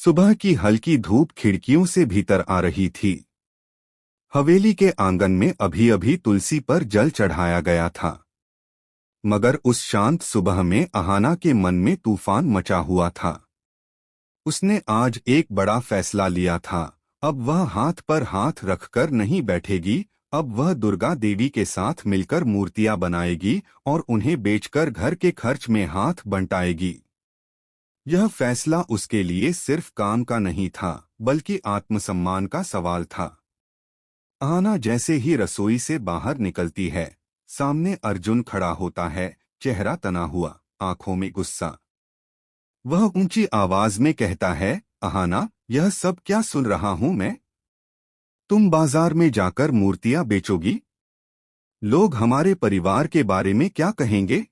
सुबह की हल्की धूप खिड़कियों से भीतर आ रही थी। हवेली के आंगन में अभी अभी तुलसी पर जल चढ़ाया गया था, मगर उस शांत सुबह में अहाना के मन में तूफान मचा हुआ था। उसने आज एक बड़ा फैसला लिया था। अब वह हाथ पर हाथ रखकर नहीं बैठेगी। अब वह दुर्गा देवी के साथ मिलकर मूर्तियां बनाएगी और उन्हें बेचकर घर के खर्च में हाथ बंटाएगी। यह फैसला उसके लिए सिर्फ काम का नहीं था, बल्कि आत्मसम्मान का सवाल था। आना जैसे ही रसोई से बाहर निकलती है, सामने अर्जुन खड़ा होता है, चेहरा तना हुआ, आंखों में गुस्सा। वह ऊंची आवाज में कहता है, अहाना, यह सब क्या सुन रहा हूं मैं? तुम बाजार में जाकर मूर्तियां बेचोगी? लोग हमारे परिवार के बारे में क्या कहेंगे?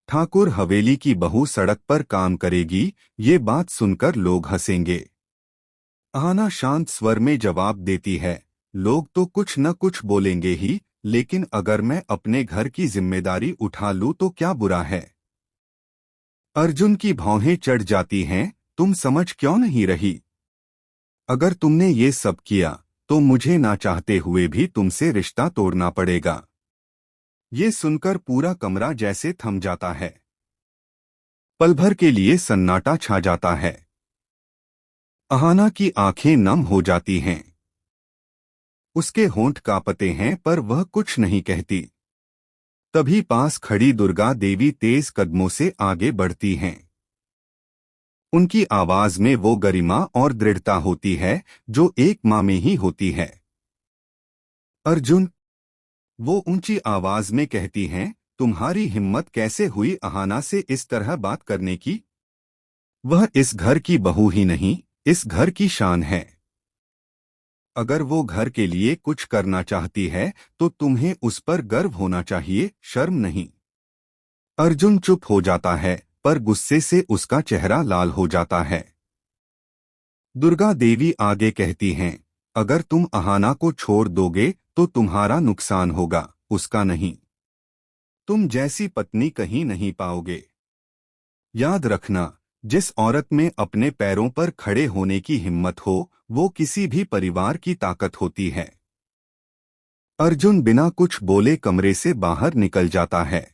ठाकुर हवेली की बहू सड़क पर काम करेगी, ये बात सुनकर लोग हंसेंगे। आना शांत स्वर में जवाब देती है, लोग तो कुछ न कुछ बोलेंगे ही, लेकिन अगर मैं अपने घर की जिम्मेदारी उठा लूं तो क्या बुरा है? अर्जुन की भौहें चढ़ जाती हैं, तुम समझ क्यों नहीं रही? अगर तुमने ये सब किया, तो मुझे ना चाहते हुए भी तुमसे रिश्ता तोड़ना पड़ेगा। ये सुनकर पूरा कमरा जैसे थम जाता है। पल भर के लिए सन्नाटा छा जाता है। अहाना की आंखें नम हो जाती हैं। उसके होंठ कांपते हैं पर वह कुछ नहीं कहती। तभी पास खड़ी दुर्गा देवी तेज कदमों से आगे बढ़ती हैं। उनकी आवाज में वो गरिमा और दृढ़ता होती है जो एक माँ में ही होती है। अर्जुन, वो ऊंची आवाज में कहती हैं, तुम्हारी हिम्मत कैसे हुई अहाना से इस तरह बात करने की? वह इस घर की बहू ही नहीं, इस घर की शान है। अगर वो घर के लिए कुछ करना चाहती है, तो तुम्हें उस पर गर्व होना चाहिए, शर्म नहीं। अर्जुन चुप हो जाता है, पर गुस्से से उसका चेहरा लाल हो जाता है। दुर्गा देवी आगे कहती हैं, अगर तुम अहाना को छोड़ दोगे तो तुम्हारा नुकसान होगा, उसका नहीं। तुम जैसी पत्नी कहीं नहीं पाओगे। याद रखना, जिस औरत में अपने पैरों पर खड़े होने की हिम्मत हो, वो किसी भी परिवार की ताकत होती है। अर्जुन बिना कुछ बोले कमरे से बाहर निकल जाता है।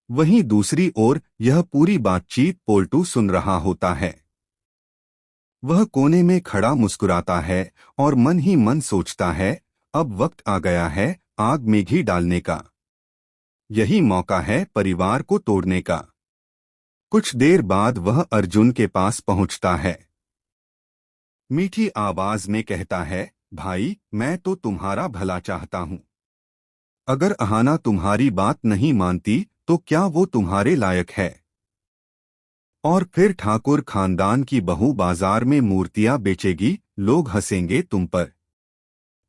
वहीं दूसरी ओर यह पूरी बातचीत पोल्टू सुन रहा होता है। वह कोने में खड़ा मुस्कुराता है और मन ही मन सोचता है, अब वक्त आ गया है आग में घी डालने का। यही मौका है परिवार को तोड़ने का। कुछ देर बाद वह अर्जुन के पास पहुंचता है। मीठी आवाज में कहता है, भाई, मैं तो तुम्हारा भला चाहता हूं। अगर अहाना तुम्हारी बात नहीं मानती तो क्या वो तुम्हारे लायक है? और फिर ठाकुर खानदान की बहू बाजार में मूर्तियां बेचेगी, लोग हंसेंगे तुम पर।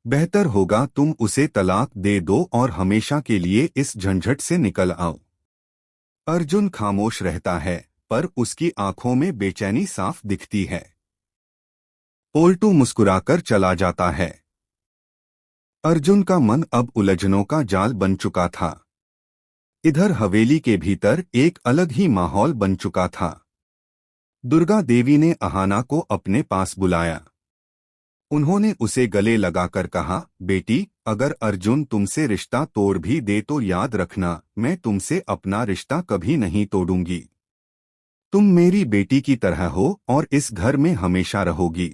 बेहतर होगा तुम उसे तलाक दे दो और हमेशा के लिए इस झंझट से निकल आओ। अर्जुन खामोश रहता है, पर उसकी आंखों में बेचैनी साफ दिखती है। पोल्टू मुस्कुराकर चला जाता है। अर्जुन का मन अब उलझनों का जाल बन चुका था। इधर हवेली के भीतर एक अलग ही माहौल बन चुका था। दुर्गा देवी ने अहाना को अपने पास बुलाया। उन्होंने उसे गले लगाकर कहा, बेटी, अगर अर्जुन तुमसे रिश्ता तोड़ भी दे तो याद रखना, मैं तुमसे अपना रिश्ता कभी नहीं तोड़ूंगी। तुम मेरी बेटी की तरह हो और इस घर में हमेशा रहोगी।